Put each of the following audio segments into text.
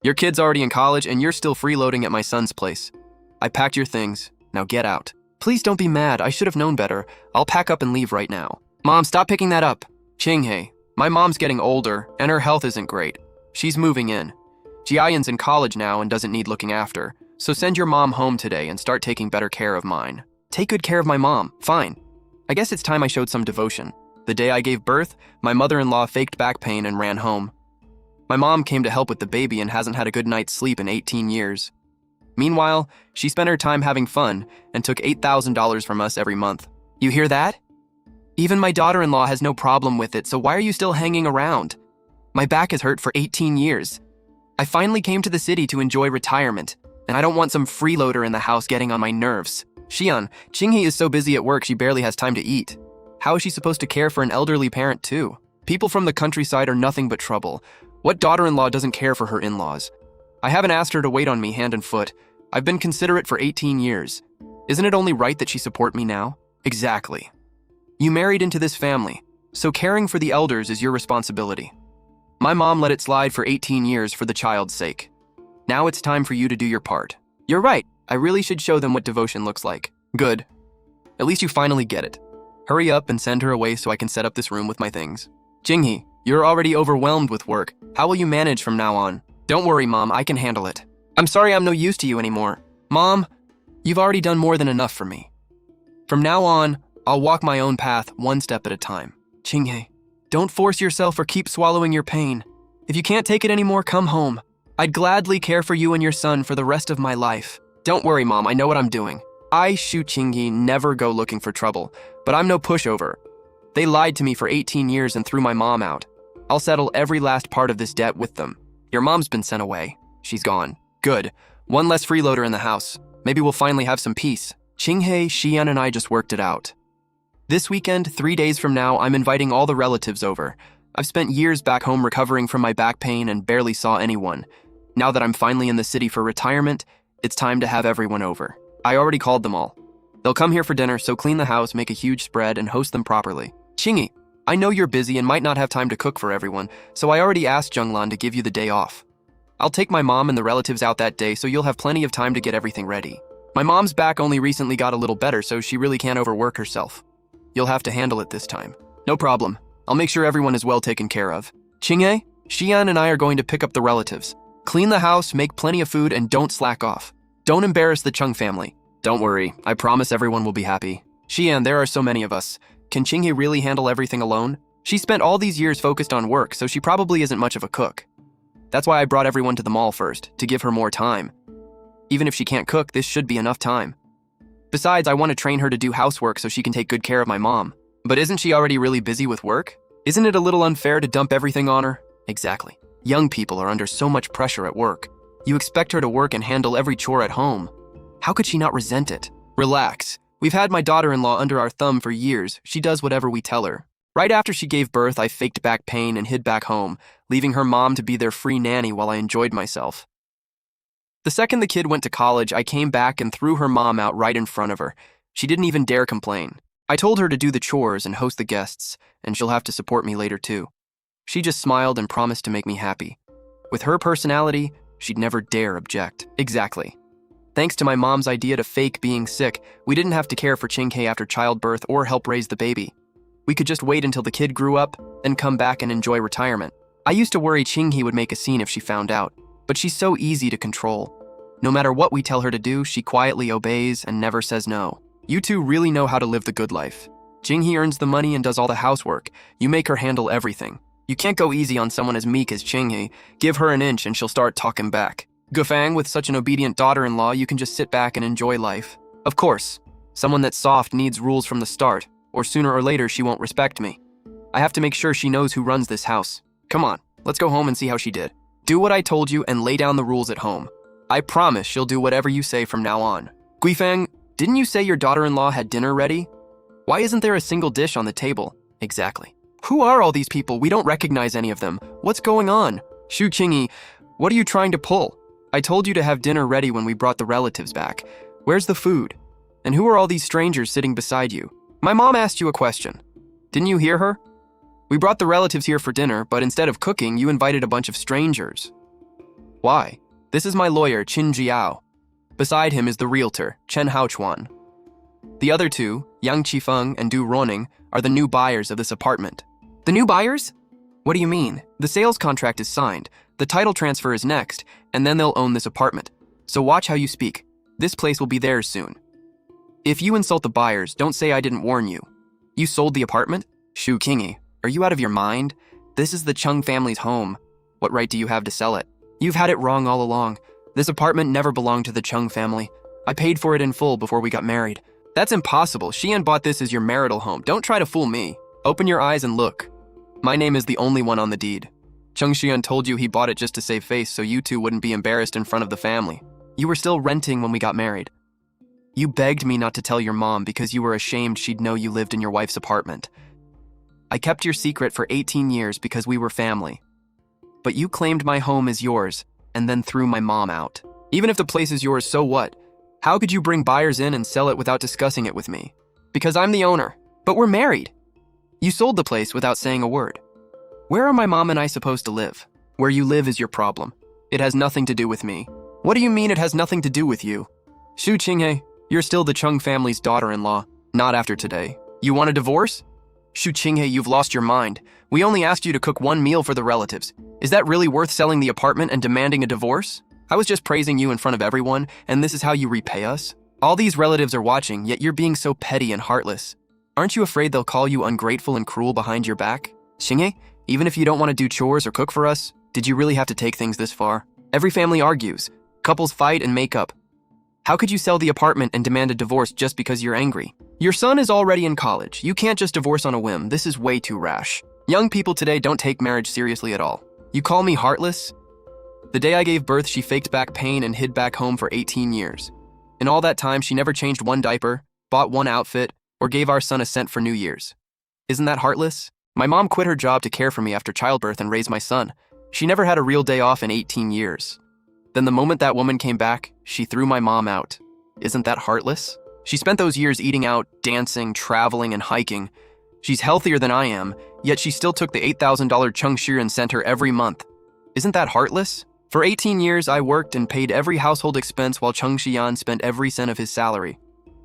Your kid's already in college and you're still freeloading at my son's place. I packed your things. Now get out. Please don't be mad. I should have known better. I'll pack up and leave right now. Mom, stop picking that up. Chinghae, my mom's getting older and her health isn't great. She's moving in. Jiayan's in college now and doesn't need looking after. So send your mom home today and start taking better care of mine. Take good care of my mom. Fine. I guess it's time I showed some devotion. The day I gave birth, my mother-in-law faked back pain and ran home. My mom came to help with the baby and hasn't had a good night's sleep in 18 years. Meanwhile, she spent her time having fun and took $8,000 from us every month. You hear that? Even my daughter-in-law has no problem with it, so why are you still hanging around? My back has hurt for 18 years. I finally came to the city to enjoy retirement, and I don't want some freeloader in the house getting on my nerves. Xian, Qinghe is so busy at work she barely has time to eat. How is she supposed to care for an elderly parent too? People from the countryside are nothing but trouble. What daughter-in-law doesn't care for her in-laws? I haven't asked her to wait on me hand and foot. I've been considerate for 18 years. Isn't it only right that she support me now? Exactly. You married into this family, so caring for the elders is your responsibility. My mom let it slide for 18 years for the child's sake. Now it's time for you to do your part. You're right. I really should show them what devotion looks like. Good. At least you finally get it. Hurry up and send her away so I can set up this room with my things. Jinghe, you're already overwhelmed with work. How will you manage from now on? Don't worry, Mom, I can handle it. I'm sorry I'm no use to you anymore. Mom, you've already done more than enough for me. From now on, I'll walk my own path one step at a time. Jinghe, don't force yourself or keep swallowing your pain. If you can't take it anymore, come home. I'd gladly care for you and your son for the rest of my life. Don't worry, Mom, I know what I'm doing. I, Shu Qinghe, never go looking for trouble, but I'm no pushover. They lied to me for 18 years and threw my mom out. I'll settle every last part of this debt with them. Your mom's been sent away. She's gone. Good. One less freeloader in the house. Maybe we'll finally have some peace. Qinghe, Xian, and I just worked it out. This weekend, 3 days from now, I'm inviting all the relatives over. I've spent years back home recovering from my back pain and barely saw anyone. Now that I'm finally in the city for retirement, it's time to have everyone over. I already called them all. They'll come here for dinner, so clean the house, make a huge spread, and host them properly. Qinghe, I know you're busy and might not have time to cook for everyone, so I already asked Zhenglan to give you the day off. I'll take my mom and the relatives out that day so you'll have plenty of time to get everything ready. My mom's back only recently got a little better, so she really can't overwork herself. You'll have to handle it this time. No problem. I'll make sure everyone is well taken care of. Qinghe, Xian and I are going to pick up the relatives. Clean the house, make plenty of food, and don't slack off. Don't embarrass the Chung family. Don't worry, I promise everyone will be happy. Xian, there are so many of us. Can Qinghe really handle everything alone? She spent all these years focused on work, so she probably isn't much of a cook. That's why I brought everyone to the mall first, to give her more time. Even if she can't cook, this should be enough time. Besides, I want to train her to do housework so she can take good care of my mom. But isn't she already really busy with work? Isn't it a little unfair to dump everything on her? Exactly. Young people are under so much pressure at work. You expect her to work and handle every chore at home. How could she not resent it? Relax. We've had my daughter-in-law under our thumb for years. She does whatever we tell her. Right after she gave birth, I faked back pain and hid back home, leaving her mom to be their free nanny while I enjoyed myself. The second the kid went to college, I came back and threw her mom out right in front of her. She didn't even dare complain. I told her to do the chores and host the guests, and she'll have to support me later too. She just smiled and promised to make me happy. With her personality, she'd never dare object. Exactly. Thanks to my mom's idea to fake being sick, we didn't have to care for Qinghe after childbirth or help raise the baby. We could just wait until the kid grew up, then come back and enjoy retirement. I used to worry Qinghe would make a scene if she found out, but she's so easy to control. No matter what we tell her to do, she quietly obeys and never says no. You two really know how to live the good life. Qinghe earns the money and does all the housework. You make her handle everything. You can't go easy on someone as meek as Qinghe. Give her an inch and she'll start talking back. Gufang, with such an obedient daughter-in-law, you can just sit back and enjoy life. Of course, someone that's soft needs rules from the start, or sooner or later she won't respect me. I have to make sure she knows who runs this house. Come on, let's go home and see how she did. Do what I told you and lay down the rules at home. I promise she'll do whatever you say from now on. Guifang, didn't you say your daughter-in-law had dinner ready? Why isn't there a single dish on the table? Exactly. Who are all these people? We don't recognize any of them. What's going on? Shu Qinghe, what are you trying to pull? I told you to have dinner ready when we brought the relatives back. Where's the food? And who are all these strangers sitting beside you? My mom asked you a question. Didn't you hear her? We brought the relatives here for dinner, but instead of cooking, you invited a bunch of strangers. Why? This is my lawyer, Qin Jiao. Beside him is the realtor, Chen Haochuan. The other two, Yang Qifeng and Du Roning, are the new buyers of this apartment. The new buyers? What do you mean? The sales contract is signed, the title transfer is next, and then they'll own this apartment. So watch how you speak. This place will be theirs soon. If you insult the buyers, don't say I didn't warn you. You sold the apartment? Shu Qingyi, are you out of your mind? This is the Chung family's home. What right do you have to sell it? You've had it wrong all along. This apartment never belonged to the Chung family. I paid for it in full before we got married. That's impossible. Xian bought this as your marital home. Don't try to fool me. Open your eyes and look. My name is the only one on the deed. Chung Xian told you he bought it just to save face so you two wouldn't be embarrassed in front of the family. You were still renting when we got married. You begged me not to tell your mom because you were ashamed she'd know you lived in your wife's apartment. I kept your secret for 18 years because we were family. But you claimed my home as yours and then threw my mom out. Even if the place is yours, so what? How could you bring buyers in and sell it without discussing it with me? Because I'm the owner. But we're married. You sold the place without saying a word. Where are my mom and I supposed to live? Where you live is your problem. It has nothing to do with me. What do you mean it has nothing to do with you? Shu Qinghe, you're still the Chung family's daughter-in-law. Not after today. You want a divorce? Shu Qinghe, you've lost your mind. We only asked you to cook one meal for the relatives. Is that really worth selling the apartment and demanding a divorce? I was just praising you in front of everyone, and this is how you repay us? All these relatives are watching, yet you're being so petty and heartless. Aren't you afraid they'll call you ungrateful and cruel behind your back? Qinghe, even if you don't want to do chores or cook for us, did you really have to take things this far? Every family argues. Couples fight and make up. How could you sell the apartment and demand a divorce just because you're angry? Your son is already in college. You can't just divorce on a whim. This is way too rash. Young people today don't take marriage seriously at all. You call me heartless? The day I gave birth, she faked back pain and hid back home for 18 years. In all that time, she never changed one diaper, bought one outfit, or gave our son a cent for New Year's. Isn't that heartless? My mom quit her job to care for me after childbirth and raise my son. She never had a real day off in 18 years. Then the moment that woman came back, she threw my mom out. Isn't that heartless? She spent those years eating out, dancing, traveling, and hiking. She's healthier than I am, yet she still took the $8,000 Chung Shiren sent her every month. Isn't that heartless? For 18 years, I worked and paid every household expense while Chung Xian spent every cent of his salary.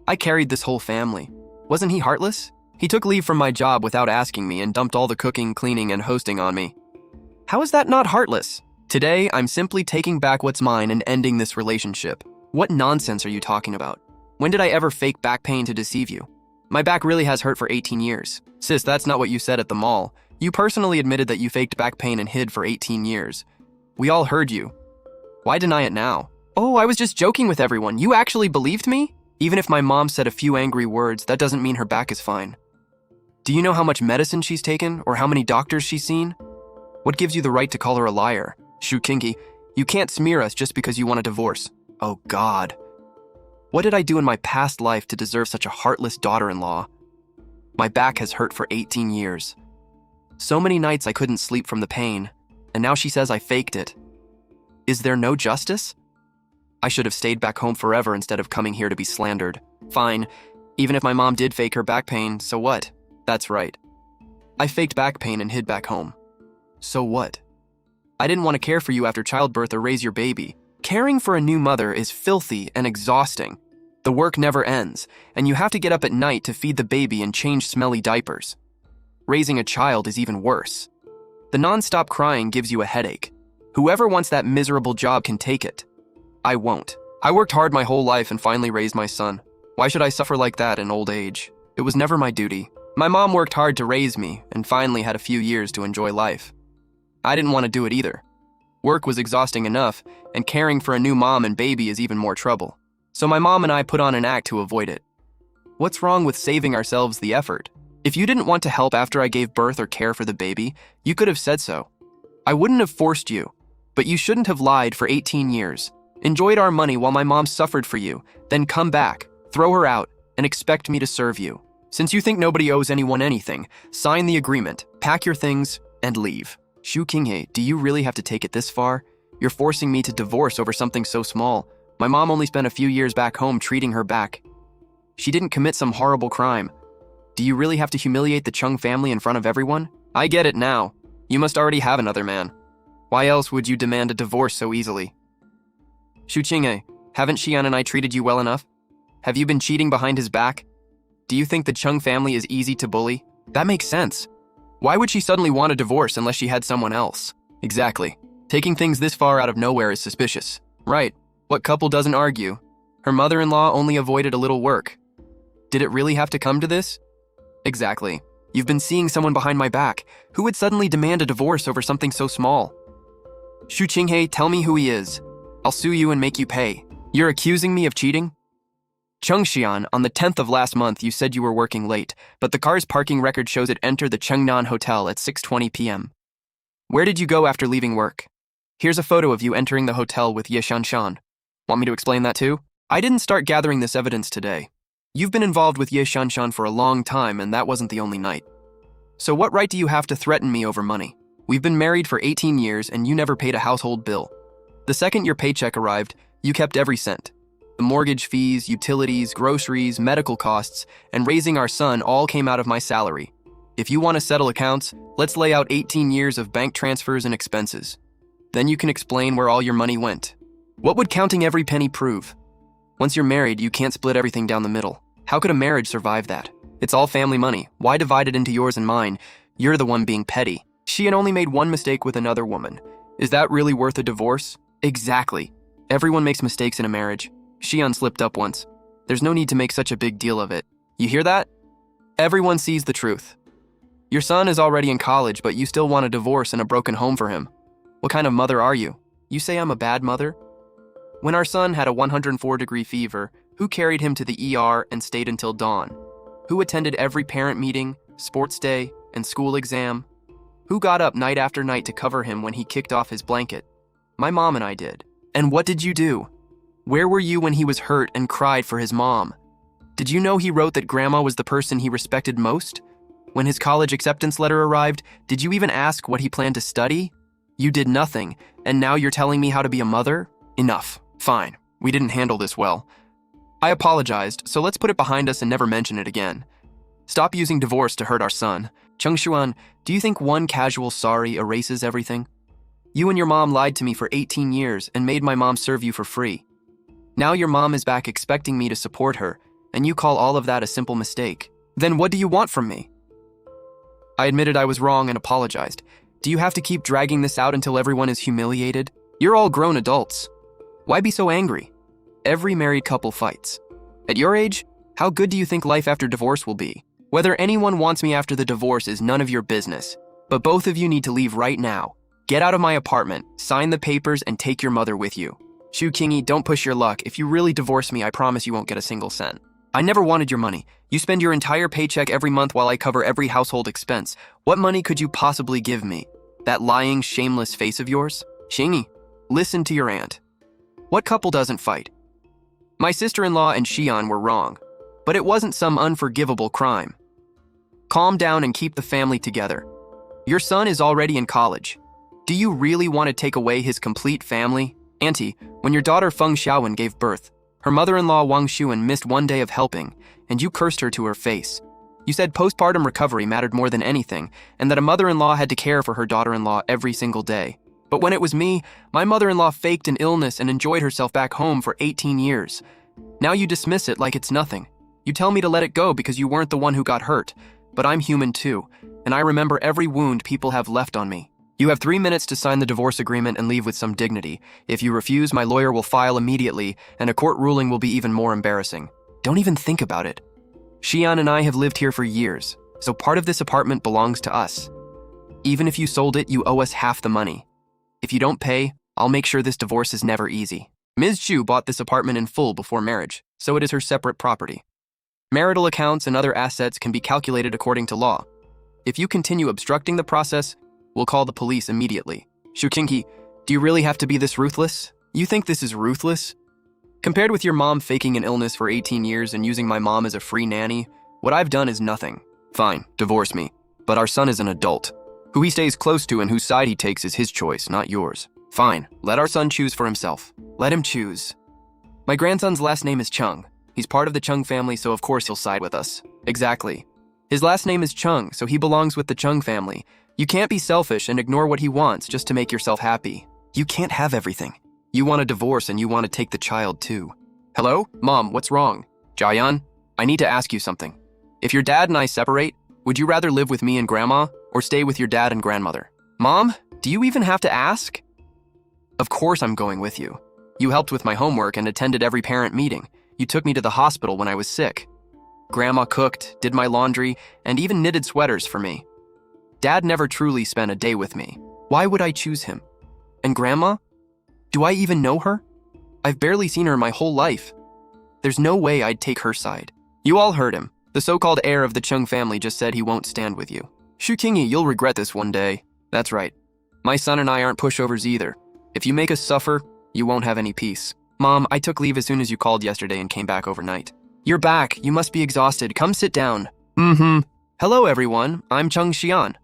I carried this whole family. Wasn't he heartless? He took leave from my job without asking me and dumped all the cooking, cleaning, and hosting on me. How is that not heartless? Today, I'm simply taking back what's mine and ending this relationship. What nonsense are you talking about? When did I ever fake back pain to deceive you? My back really has hurt for 18 years. Sis, that's not what you said at the mall. You personally admitted that you faked back pain and hid for 18 years. We all heard you. Why deny it now? Oh, I was just joking with everyone. You actually believed me? Even if my mom said a few angry words, that doesn't mean her back is fine. Do you know how much medicine she's taken or how many doctors she's seen? What gives you the right to call her a liar? Shu Qingyi, you can't smear us just because you want a divorce. Oh God. What did I do in my past life to deserve such a heartless daughter-in-law? My back has hurt for 18 years. So many nights I couldn't sleep from the pain, and now she says I faked it. Is there no justice? I should have stayed back home forever instead of coming here to be slandered. Fine, even if my mom did fake her back pain, so what? That's right. I faked back pain and hid back home. So what? I didn't want to care for you after childbirth or raise your baby. Caring for a new mother is filthy and exhausting. The work never ends, and you have to get up at night to feed the baby and change smelly diapers. Raising a child is even worse. The non-stop crying gives you a headache. Whoever wants that miserable job can take it. I won't. I worked hard my whole life and finally raised my son. Why should I suffer like that in old age? It was never my duty. My mom worked hard to raise me and finally had a few years to enjoy life. I didn't want to do it either. Work was exhausting enough, and caring for a new mom and baby is even more trouble. So my mom and I put on an act to avoid it. What's wrong with saving ourselves the effort? If you didn't want to help after I gave birth or care for the baby, you could have said so. I wouldn't have forced you, but you shouldn't have lied for 18 years. Enjoyed our money while my mom suffered for you, then come back, throw her out, and expect me to serve you. Since you think nobody owes anyone anything, sign the agreement, pack your things, and leave. Shu Qinghe, do you really have to take it this far? You're forcing me to divorce over something so small. My mom only spent a few years back home treating her back. She didn't commit some horrible crime. Do you really have to humiliate the Chung family in front of everyone? I get it now. You must already have another man. Why else would you demand a divorce so easily? Xu Qinghe, haven't Xian and I treated you well enough? Have you been cheating behind his back? Do you think the Chung family is easy to bully? That makes sense. Why would she suddenly want a divorce unless she had someone else? Exactly. Taking things this far out of nowhere is suspicious. Right. What couple doesn't argue? Her mother-in-law only avoided a little work. Did it really have to come to this? Exactly. You've been seeing someone behind my back. Who would suddenly demand a divorce over something so small? Xu Qinghe, tell me who he is. I'll sue you and make you pay. You're accusing me of cheating? Chung Xian, on the 10th of last month, you said you were working late, but the car's parking record shows it entered the Chengnan Hotel at 6:20 p.m. Where did you go after leaving work? Here's a photo of you entering the hotel with Ye Shanshan. Want me to explain that too? I didn't start gathering this evidence today. You've been involved with Ye Shanshan for a long time, and that wasn't the only night. So what right do you have to threaten me over money? We've been married for 18 years, and you never paid a household bill. The second your paycheck arrived, you kept every cent. The mortgage fees, utilities, groceries, medical costs, and raising our son all came out of my salary. If you want to settle accounts, let's lay out 18 years of bank transfers and expenses. Then you can explain where all your money went. What would counting every penny prove? Once you're married, you can't split everything down the middle. How could a marriage survive that? It's all family money. Why divide it into yours and mine? You're the one being petty. She had only made one mistake with another woman. Is that really worth a divorce? Exactly. Everyone makes mistakes in a marriage. Xian slipped up once. There's no need to make such a big deal of it. You hear that? Everyone sees the truth. Your son is already in college, but you still want a divorce and a broken home for him. What kind of mother are you? You say I'm a bad mother? When our son had a 104-degree fever, who carried him to the ER and stayed until dawn? Who attended every parent meeting, sports day, and school exam? Who got up night after night to cover him when he kicked off his blanket? My mom and I did. And what did you do? Where were you when he was hurt and cried for his mom? Did you know he wrote that grandma was the person he respected most? When his college acceptance letter arrived, did you even ask what he planned to study? You did nothing, and now you're telling me how to be a mother? Enough. Fine. We didn't handle this well. I apologized, so let's put it behind us and never mention it again. Stop using divorce to hurt our son. Chung Xuan, do you think one casual sorry erases everything? You and your mom lied to me for 18 years and made my mom serve you for free. Now your mom is back expecting me to support her, and you call all of that a simple mistake. Then what do you want from me? I admitted I was wrong and apologized. Do you have to keep dragging this out until everyone is humiliated? You're all grown adults. Why be so angry? Every married couple fights. At your age, how good do you think life after divorce will be? Whether anyone wants me after the divorce is none of your business. But both of you need to leave right now. Get out of my apartment, sign the papers, and take your mother with you. Xu Qinghe, don't push your luck. If you really divorce me, I promise you won't get a single cent. I never wanted your money. You spend your entire paycheck every month while I cover every household expense. What money could you possibly give me? That lying, shameless face of yours? Qinghe, listen to your aunt. What couple doesn't fight? My sister-in-law and Xian were wrong, but it wasn't some unforgivable crime. Calm down and keep the family together. Your son is already in college. Do you really want to take away his complete family? Auntie, when your daughter Feng Xiaowen gave birth, her mother-in-law Wang Xuan missed one day of helping, and you cursed her to her face. You said postpartum recovery mattered more than anything, and that a mother-in-law had to care for her daughter-in-law every single day. But when it was me, my mother-in-law faked an illness and enjoyed herself back home for 18 years. Now you dismiss it like it's nothing. You tell me to let it go because you weren't the one who got hurt. But I'm human too, and I remember every wound people have left on me. You have 3 minutes to sign the divorce agreement and leave with some dignity. If you refuse, my lawyer will file immediately, and a court ruling will be even more embarrassing. Don't even think about it. Xian and I have lived here for years, so part of this apartment belongs to us. Even if you sold it, you owe us half the money. If you don't pay, I'll make sure this divorce is never easy. Ms. Xu bought this apartment in full before marriage, so it is her separate property. Marital accounts and other assets can be calculated according to law. If you continue obstructing the process, we'll call the police immediately. Xu Qinghe, do you really have to be this ruthless? You think this is ruthless? Compared with your mom faking an illness for 18 years and using my mom as a free nanny, what I've done is nothing. Fine, divorce me. But our son is an adult. Who he stays close to and whose side he takes is his choice, not yours. Fine, let our son choose for himself. Let him choose. My grandson's last name is Chung. He's part of the Chung family, so of course he'll side with us. Exactly. His last name is Chung, so he belongs with the Chung family. You can't be selfish and ignore what he wants just to make yourself happy. You can't have everything. You want a divorce and you want to take the child too. Hello? Mom, what's wrong? Jayan, I need to ask you something. If your dad and I separate, would you rather live with me and Grandma or stay with your dad and grandmother? Mom, do you even have to ask? Of course I'm going with you. You helped with my homework and attended every parent meeting. You took me to the hospital when I was sick. Grandma cooked, did my laundry, and even knitted sweaters for me. Dad never truly spent a day with me. Why would I choose him? And Grandma? Do I even know her? I've barely seen her my whole life. There's no way I'd take her side. You all heard him. The so-called heir of the Chung family just said he won't stand with you. Shu Qingyi, you'll regret this one day. That's right. My son and I aren't pushovers either. If you make us suffer, you won't have any peace. Mom, I took leave as soon as you called yesterday and came back overnight. You're back. You must be exhausted. Come sit down. Hello, everyone. I'm Chung Xian.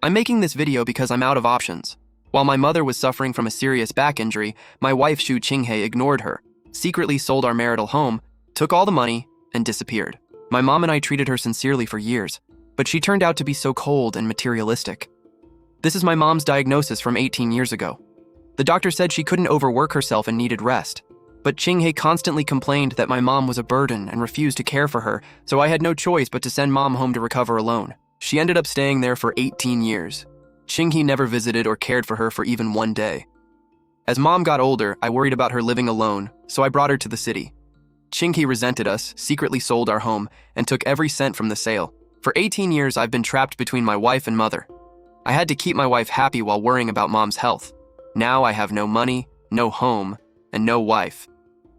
I'm making this video because I'm out of options. While my mother was suffering from a serious back injury, my wife Shu Qinghe ignored her, secretly sold our marital home, took all the money, and disappeared. My mom and I treated her sincerely for years, but she turned out to be so cold and materialistic. This is my mom's diagnosis from 18 years ago. The doctor said she couldn't overwork herself and needed rest. But Qinghe constantly complained that my mom was a burden and refused to care for her, so I had no choice but to send mom home to recover alone. She ended up staying there for 18 years. Qinghe never visited or cared for her for even one day. As mom got older, I worried about her living alone, so I brought her to the city. Qinghe resented us, secretly sold our home, and took every cent from the sale. For 18 years, I've been trapped between my wife and mother. I had to keep my wife happy while worrying about mom's health. Now I have no money, no home, and no wife.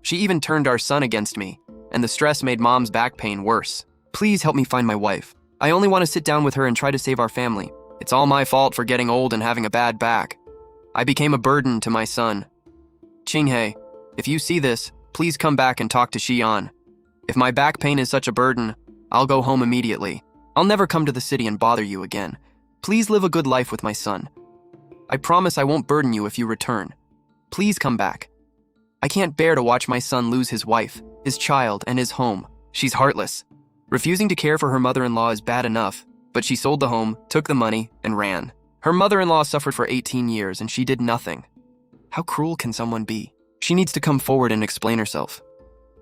She even turned our son against me, and the stress made mom's back pain worse. Please help me find my wife. I only want to sit down with her and try to save our family. It's all my fault for getting old and having a bad back. I became a burden to my son. Qinghe, if you see this, please come back and talk to Xian. If my back pain is such a burden, I'll go home immediately. I'll never come to the city and bother you again. Please live a good life with my son. I promise I won't burden you if you return. Please come back. I can't bear to watch my son lose his wife, his child, and his home. She's heartless. Refusing to care for her mother-in-law is bad enough, but she sold the home, took the money, and ran. Her mother-in-law suffered for 18 years, and she did nothing. How cruel can someone be? She needs to come forward and explain herself.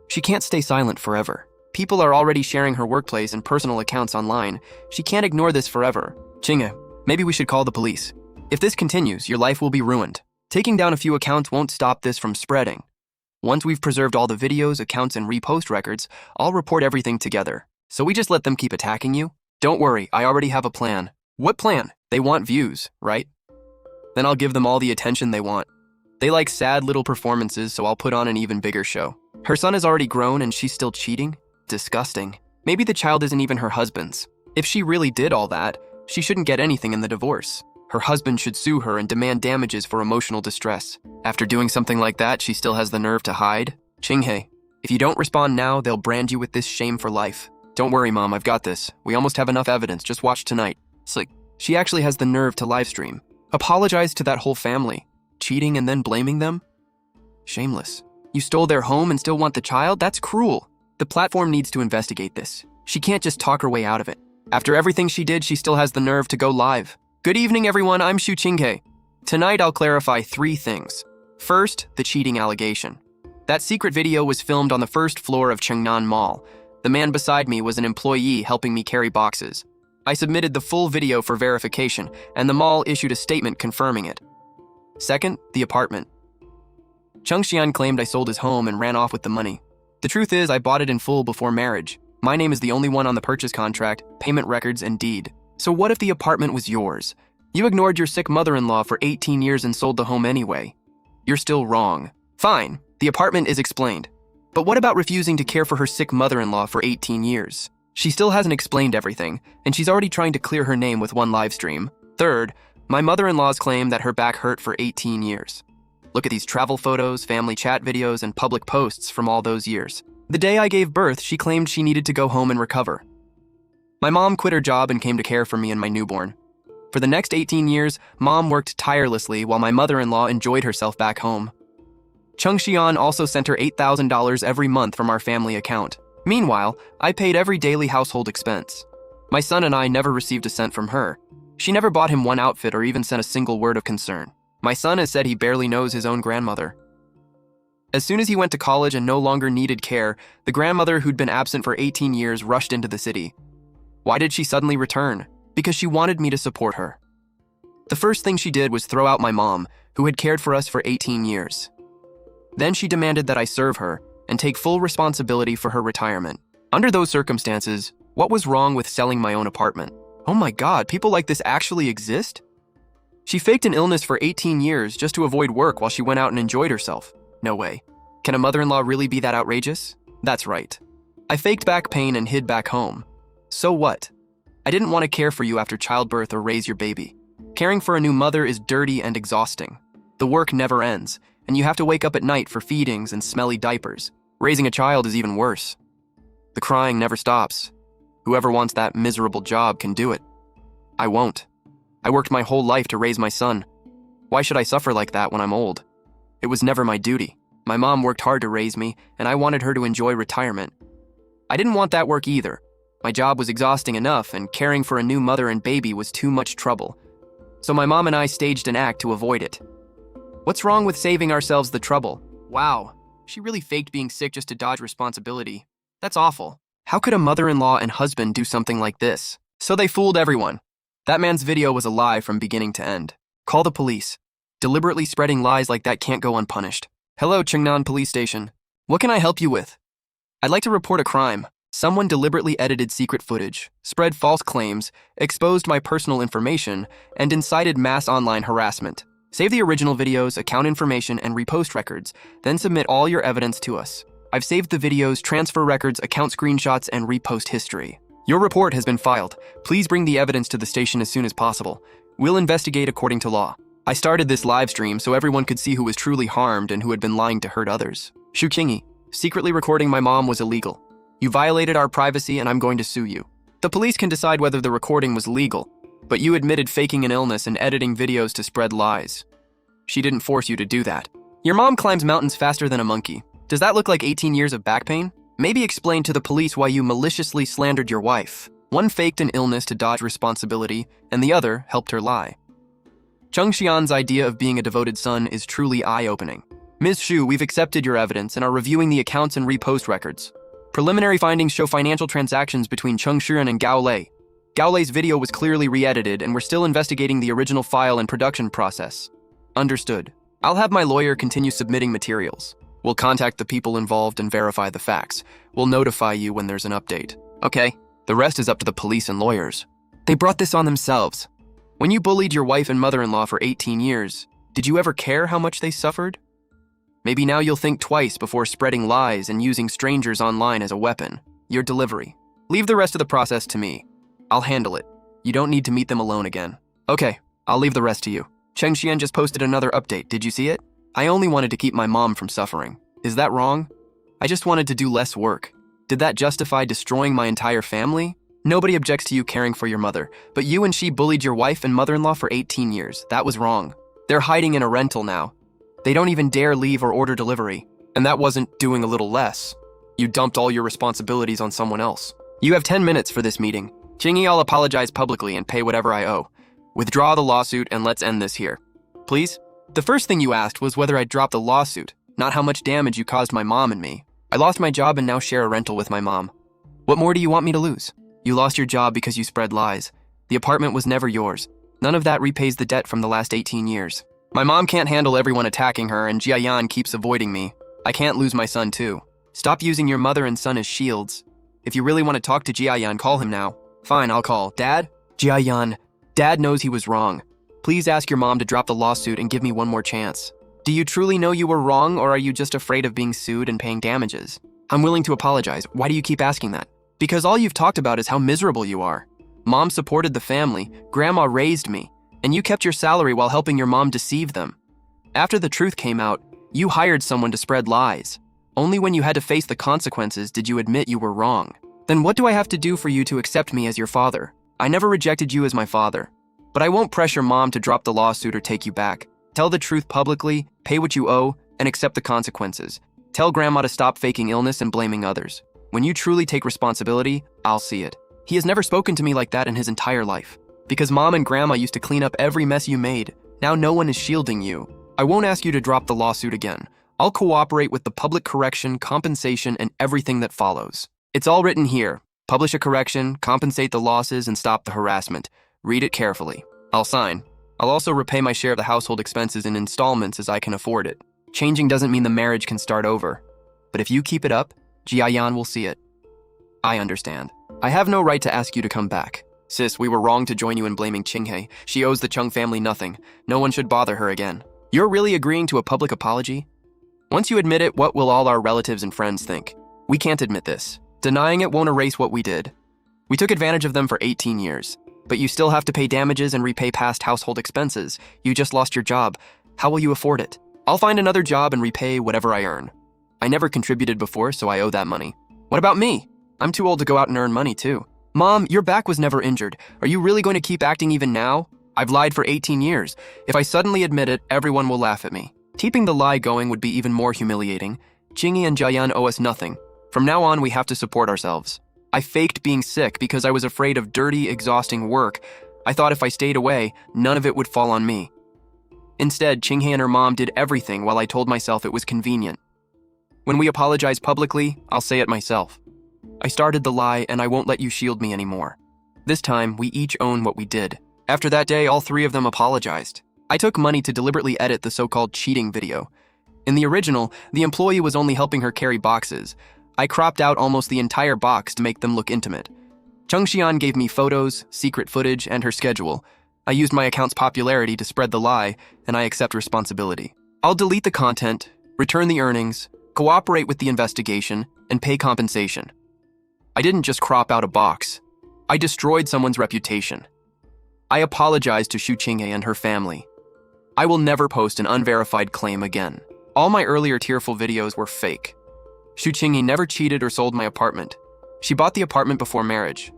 She can't stay silent forever. People are already sharing her workplace and personal accounts online. She can't ignore this forever. Qinghe, maybe we should call the police. If this continues, your life will be ruined. Taking down a few accounts won't stop this from spreading. Once we've preserved all the videos, accounts, and repost records, I'll report everything together. So we just let them keep attacking you? Don't worry, I already have a plan. What plan? They want views, right? Then I'll give them all the attention they want. They like sad little performances, so I'll put on an even bigger show. Her son is already grown and she's still cheating? Disgusting. Maybe the child isn't even her husband's. If she really did all that, she shouldn't get anything in the divorce. Her husband should sue her and demand damages for emotional distress. After doing something like that, she still has the nerve to hide? Qinghe, if you don't respond now, they'll brand you with this shame for life. Don't worry, Mom, I've got this. We almost have enough evidence, just watch tonight. Slick, she actually has the nerve to livestream. Apologize to that whole family. Cheating and then blaming them? Shameless. You stole their home and still want the child? That's cruel. The platform needs to investigate this. She can't just talk her way out of it. After everything she did, she still has the nerve to go live. Good evening, everyone. I'm Shu Qinghe. Tonight, I'll clarify 3 things. First, the cheating allegation. That secret video was filmed on the first floor of Chengnan Mall. The man beside me was an employee helping me carry boxes. I submitted the full video for verification, and the mall issued a statement confirming it. Second, the apartment. Chung Xian claimed I sold his home and ran off with the money. The truth is, I bought it in full before marriage. My name is the only one on the purchase contract, payment records, and deed. So what if the apartment was yours? You ignored your sick mother-in-law for 18 years and sold the home anyway. You're still wrong. Fine, the apartment is explained. But what about refusing to care for her sick mother-in-law for 18 years? She still hasn't explained everything, and she's already trying to clear her name with one live stream. Third, my mother-in-law's claim that her back hurt for 18 years. Look at these travel photos, family chat videos, and public posts from all those years. The day I gave birth, she claimed she needed to go home and recover. My mom quit her job and came to care for me and my newborn. For the next 18 years, Mom worked tirelessly while my mother-in-law enjoyed herself back home. Chung Xian also sent her $8,000 every month from our family account. Meanwhile, I paid every daily household expense. My son and I never received a cent from her. She never bought him one outfit or even sent a single word of concern. My son has said he barely knows his own grandmother. As soon as he went to college and no longer needed care, the grandmother who'd been absent for 18 years rushed into the city. Why did she suddenly return? Because she wanted me to support her. The first thing she did was throw out my mom, who had cared for us for 18 years. Then she demanded that I serve her and take full responsibility for her retirement. Under those circumstances, what was wrong with selling my own apartment? Oh my God, people like this actually exist? She faked an illness for 18 years just to avoid work while she went out and enjoyed herself. No way. Can a mother-in-law really be that outrageous? That's right. I faked back pain and hid back home. So what? I didn't want to care for you after childbirth or raise your baby. Caring for a new mother is dirty and exhausting. The work never ends, and you have to wake up at night for feedings and smelly diapers. Raising a child is even worse. The crying never stops. Whoever wants that miserable job can do it. I won't. I worked my whole life to raise my son. Why should I suffer like that when I'm old? It was never my duty. My mom worked hard to raise me, and I wanted her to enjoy retirement. I didn't want that work either. My job was exhausting enough, and caring for a new mother and baby was too much trouble. So my mom and I staged an act to avoid it. What's wrong with saving ourselves the trouble? Wow, she really faked being sick just to dodge responsibility. That's awful. How could a mother-in-law and husband do something like this? So they fooled everyone. That man's video was a lie from beginning to end. Call the police. Deliberately spreading lies like that can't go unpunished. Hello, Chungnan Police Station. What can I help you with? I'd like to report a crime. Someone deliberately edited secret footage, spread false claims, exposed my personal information, and incited mass online harassment. Save the original videos, account information, and repost records, then submit all your evidence to us. I've saved the videos, transfer records, account screenshots, and repost history. Your report has been filed. Please bring the evidence to the station as soon as possible. We'll investigate according to law. I started this live stream so everyone could see who was truly harmed and who had been lying to hurt others. Shu Qingyi, secretly recording my mom was illegal. You violated our privacy and I'm going to sue you. The police can decide whether the recording was legal, but you admitted faking an illness and editing videos to spread lies. She didn't force you to do that. Your mom climbs mountains faster than a monkey. Does that look like 18 years of back pain? Maybe explain to the police why you maliciously slandered your wife. One faked an illness to dodge responsibility, and the other helped her lie. Cheng Xian's idea of being a devoted son is truly eye-opening. Ms. Shu, we've accepted your evidence and are reviewing the accounts and repost records. Preliminary findings show financial transactions between Cheng Shiren and Gao Lei. Gao Lei's video was clearly re-edited, and we're still investigating the original file and production process. Understood. I'll have my lawyer continue submitting materials. We'll contact the people involved and verify the facts. We'll notify you when there's an update. Okay, the rest is up to the police and lawyers. They brought this on themselves. When you bullied your wife and mother-in-law for 18 years, did you ever care how much they suffered? Maybe now you'll think twice before spreading lies and using strangers online as a weapon. Your delivery. Leave the rest of the process to me. I'll handle it. You don't need to meet them alone again. Okay, I'll leave the rest to you. Cheng Xian just posted another update. Did you see it? I only wanted to keep my mom from suffering. Is that wrong? I just wanted to do less work. Did that justify destroying my entire family? Nobody objects to you caring for your mother, but you and she bullied your wife and mother-in-law for 18 years. That was wrong. They're hiding in a rental now. They don't even dare leave or order delivery. And that wasn't doing a little less. You dumped all your responsibilities on someone else. You have 10 minutes for this meeting. Qingyi, I'll apologize publicly and pay whatever I owe. Withdraw the lawsuit and let's end this here. Please? The first thing you asked was whether I'd drop the lawsuit, not how much damage you caused my mom and me. I lost my job and now share a rental with my mom. What more do you want me to lose? You lost your job because you spread lies. The apartment was never yours. None of that repays the debt from the last 18 years. My mom can't handle everyone attacking her and Jiayan keeps avoiding me. I can't lose my son too. Stop using your mother and son as shields. If you really want to talk to Jiayan, call him now. Fine, I'll call. Dad? Jiayan, Dad knows he was wrong. Please ask your mom to drop the lawsuit and give me one more chance. Do you truly know you were wrong, or are you just afraid of being sued and paying damages? I'm willing to apologize. Why do you keep asking that? Because all you've talked about is how miserable you are. Mom supported the family, Grandma raised me, and you kept your salary while helping your mom deceive them. After the truth came out, you hired someone to spread lies. Only when you had to face the consequences did you admit you were wrong. Then what do I have to do for you to accept me as your father? I never rejected you as my father. But I won't pressure Mom to drop the lawsuit or take you back. Tell the truth publicly, pay what you owe, and accept the consequences. Tell Grandma to stop faking illness and blaming others. When you truly take responsibility, I'll see it. He has never spoken to me like that in his entire life. Because Mom and Grandma used to clean up every mess you made. Now no one is shielding you. I won't ask you to drop the lawsuit again. I'll cooperate with the public correction, compensation, and everything that follows. It's all written here. Publish a correction, compensate the losses, and stop the harassment. Read it carefully. I'll sign. I'll also repay my share of the household expenses in installments as I can afford it. Changing doesn't mean the marriage can start over. But if you keep it up, Jiayan will see it. I understand. I have no right to ask you to come back. Sis, we were wrong to join you in blaming Qinghe. She owes the Chung family nothing. No one should bother her again. You're really agreeing to a public apology? Once you admit it, what will all our relatives and friends think? We can't admit this. Denying it won't erase what we did. We took advantage of them for 18 years. But you still have to pay damages and repay past household expenses. You just lost your job. How will you afford it? I'll find another job and repay whatever I earn. I never contributed before, so I owe that money. What about me? I'm too old to go out and earn money, too. Mom, your back was never injured. Are you really going to keep acting even now? I've lied for 18 years. If I suddenly admit it, everyone will laugh at me. Keeping the lie going would be even more humiliating. Qinghe and Jiayan owe us nothing. From now on, we have to support ourselves. I faked being sick because I was afraid of dirty, exhausting work. I thought if I stayed away, none of it would fall on me. Instead, Qinghe and her mom did everything while I told myself it was convenient. When we apologize publicly, I'll say it myself. I started the lie, and I won't let you shield me anymore. This time, we each own what we did. After that day, all three of them apologized. I took money to deliberately edit the so-called cheating video. In the original, the employee was only helping her carry boxes. I cropped out almost the entire box to make them look intimate. Chung Xian gave me photos, secret footage, and her schedule. I used my account's popularity to spread the lie, and I accept responsibility. I'll delete the content, return the earnings, cooperate with the investigation, and pay compensation. I didn't just crop out a box. I destroyed someone's reputation. I apologized to Xu Qinghe and her family. I will never post an unverified claim again. All my earlier tearful videos were fake. Xu Qinghe never cheated or sold my apartment. She bought the apartment before marriage.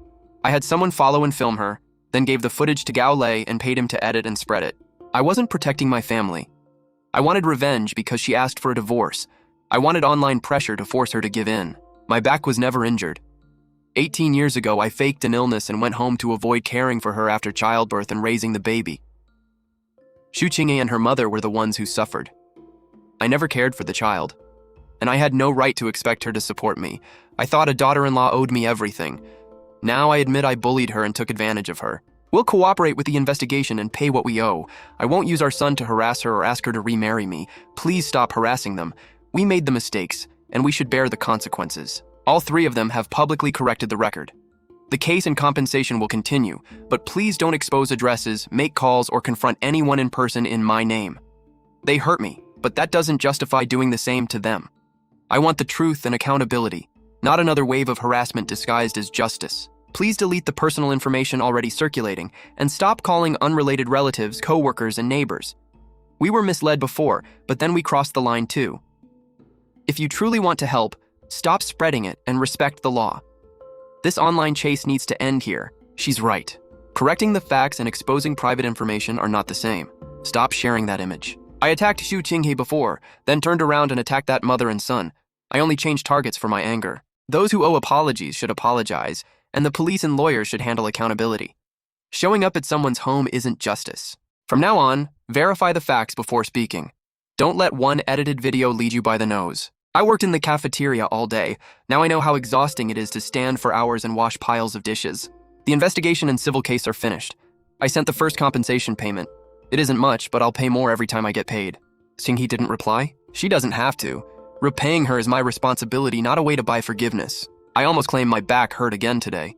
I had someone follow and film her, then gave the footage to Gao Lei and paid him to edit and spread it. I wasn't protecting my family. I wanted revenge because she asked for a divorce. I wanted online pressure to force her to give in. My back was never injured. 18 years ago, I faked an illness and went home to avoid caring for her after childbirth and raising the baby. Xu Qinghe and her mother were the ones who suffered. I never cared for the child, and I had no right to expect her to support me. I thought a daughter-in-law owed me everything. Now I admit I bullied her and took advantage of her. We'll cooperate with the investigation and pay what we owe. I won't use our son to harass her or ask her to remarry me. Please stop harassing them. We made the mistakes, and we should bear the consequences. All three of them have publicly corrected the record. The case and compensation will continue, but please don't expose addresses, make calls, or confront anyone in person in my name. They hurt me, but that doesn't justify doing the same to them. I want the truth and accountability, not another wave of harassment disguised as justice. Please delete the personal information already circulating and stop calling unrelated relatives, co-workers, and neighbors. We were misled before, but then we crossed the line too. If you truly want to help, stop spreading it and respect the law. This online chase needs to end here. She's right. Correcting the facts and exposing private information are not the same. Stop sharing that image. I attacked Xu Qinghe before, then turned around and attacked that mother and son. I only changed targets for my anger. Those who owe apologies should apologize, and the police and lawyers should handle accountability. Showing up at someone's home isn't justice. From now on, verify the facts before speaking. Don't let one edited video lead you by the nose. I worked in the cafeteria all day. Now I know how exhausting it is to stand for hours and wash piles of dishes. The investigation and civil case are finished. I sent the first compensation payment. It isn't much, but I'll pay more every time I get paid. Qinghe didn't reply? She doesn't have to. Repaying her is my responsibility, not a way to buy forgiveness. I almost claimed my back hurt again today.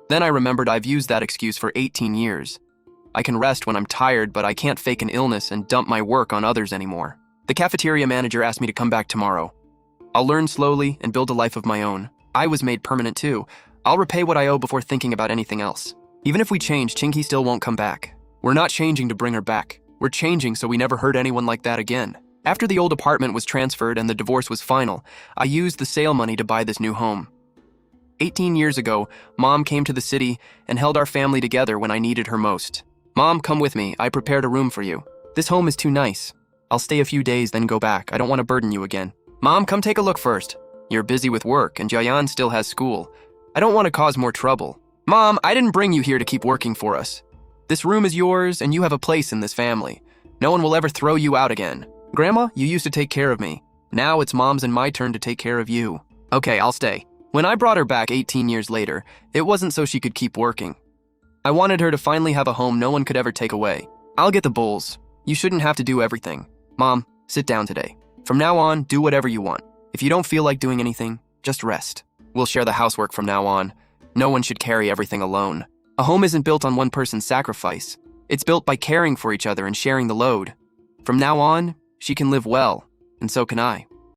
Then I remembered I've used that excuse for 18 years. I can rest when I'm tired, but I can't fake an illness and dump my work on others anymore. The cafeteria manager asked me to come back tomorrow. I'll learn slowly and build a life of my own. I was made permanent too. I'll repay what I owe before thinking about anything else. Even if we change, Qinghe still won't come back. We're not changing to bring her back. We're changing so we never hurt anyone like that again. After the old apartment was transferred and the divorce was final, I used the sale money to buy this new home. 18 years ago, Mom came to the city and held our family together when I needed her most. Mom, come with me. I prepared a room for you. This home is too nice. I'll stay a few days, then go back. I don't want to burden you again. Mom, come take a look first. You're busy with work, and Jiayan still has school. I don't want to cause more trouble. Mom, I didn't bring you here to keep working for us. This room is yours, and you have a place in this family. No one will ever throw you out again. Grandma, you used to take care of me. Now it's Mom's and my turn to take care of you. Okay, I'll stay. When I brought her back 18 years later, it wasn't so she could keep working. I wanted her to finally have a home no one could ever take away. I'll get the bulls. You shouldn't have to do everything. Mom, sit down today. From now on, do whatever you want. If you don't feel like doing anything, just rest. We'll share the housework from now on. No one should carry everything alone. A home isn't built on one person's sacrifice. It's built by caring for each other and sharing the load. From now on, she can live well, and so can I.